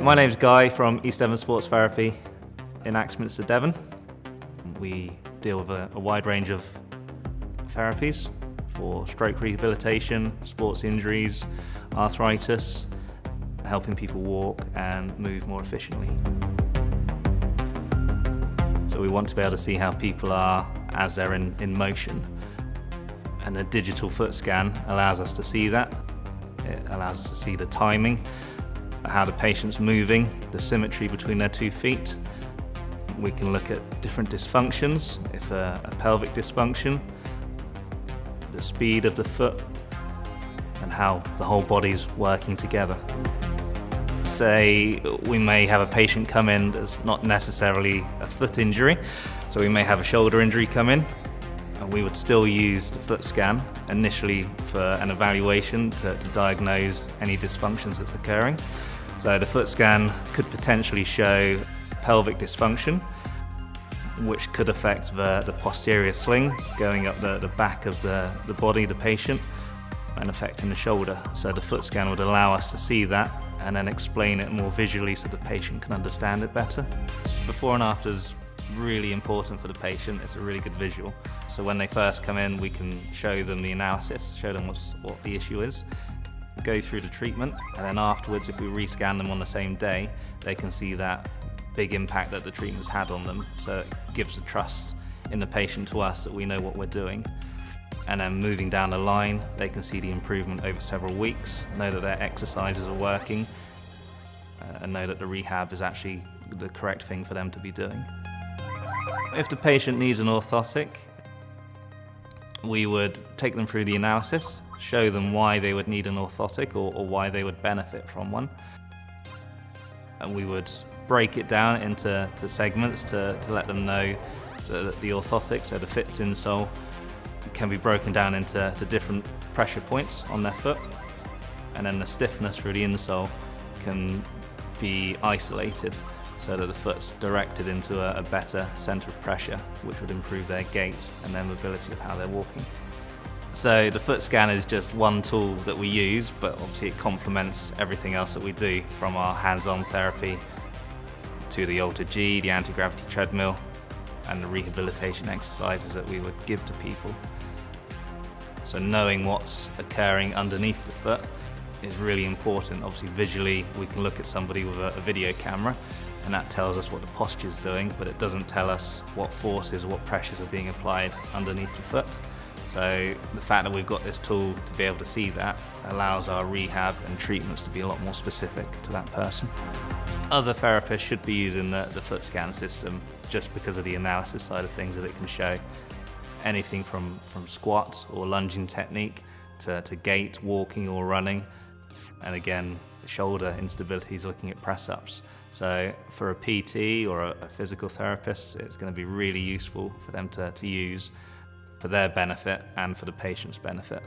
My name's Guy from East Devon Sports Therapy in Axminster, Devon. We deal with a wide range of therapies for stroke rehabilitation, sports injuries, arthritis, helping people walk and move more efficiently. So we want to be able to see how people are as they're in motion. And the digital foot scan allows us to see that. It allows us to see the timing, how the patient's moving, the symmetry between their 2 feet. We can look at different dysfunctions, if a pelvic dysfunction, the speed of the foot, and how the whole body's working together. Say we may have a patient come in that's not necessarily a foot injury, so we may have a shoulder injury come in, and we would still use the foot scan initially for an evaluation to diagnose any dysfunctions that's occurring. So the foot scan could potentially show pelvic dysfunction, which could affect the posterior sling going up the back of the body, the patient, and affecting the shoulder. So the foot scan would allow us to see that and then explain it more visually so the patient can understand it better. Before and after is really important for the patient. It's a really good visual. So when they first come in, we can show them the analysis, show them what the issue is, go through the treatment, and then afterwards, if we rescan them on the same day, they can see that big impact that the treatment's had on them. So it gives the trust in the patient to us that we know what we're doing. And then moving down the line, they can see the improvement over several weeks, know that their exercises are working, and know that the rehab is actually the correct thing for them to be doing. If the patient needs an orthotic, we would take them through the analysis, show them why they would need an orthotic or why they would benefit from one. And we would break it down into segments to let them know that the orthotic, so the fitsinsole, can be broken down into different pressure points on their foot, and then the stiffness through the insole can be isolated so that the foot's directed into a better centre of pressure, which would improve their gait and their mobility of how they're walking. So the foot scan is just one tool that we use, but obviously it complements everything else that we do, from our hands-on therapy to the Alter G, the anti-gravity treadmill, and the rehabilitation exercises that we would give to people. So knowing what's occurring underneath the foot is really important. Obviously visually we can look at somebody with a video camera and that tells us what the posture is doing, but it doesn't tell us what forces or what pressures are being applied underneath the foot. So the fact that we've got this tool to be able to see that allows our rehab and treatments to be a lot more specific to that person. Other therapists should be using the foot scan system just because of the analysis side of things that it can show. Anything from squat or lunging technique to gait, walking or running. And again, shoulder instability is looking at press-ups. So for a PT or a physical therapist, it's going to be really useful for them to use for their benefit and for the patient's benefit.